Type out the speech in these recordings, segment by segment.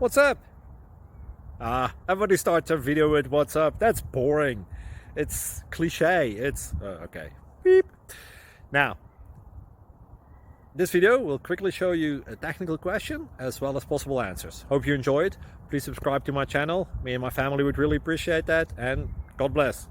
what's up? Everybody starts a video with what's up. That's boring. It's cliche. It's okay. Beep. Now, this video will quickly show you a technical question as well as possible answers. Hope you enjoyed. Please subscribe to my channel. Me and my family would really appreciate that, and God bless.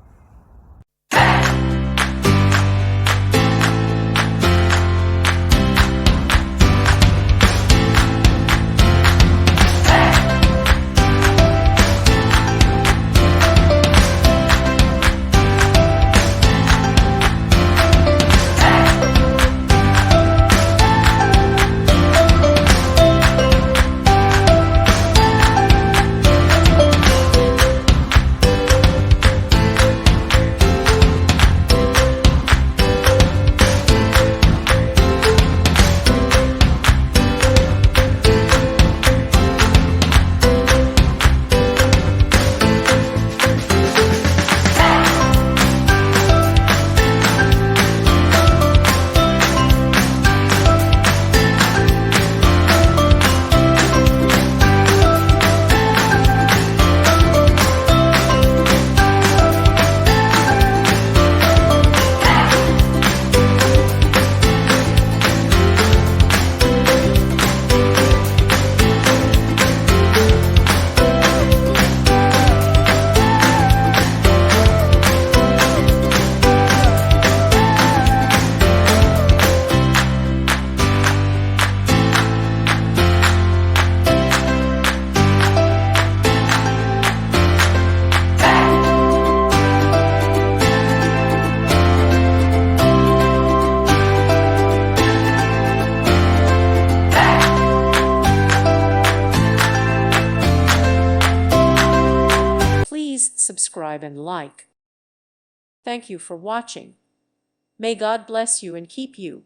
Please subscribe and like. Thank you for watching. May God bless you and keep you.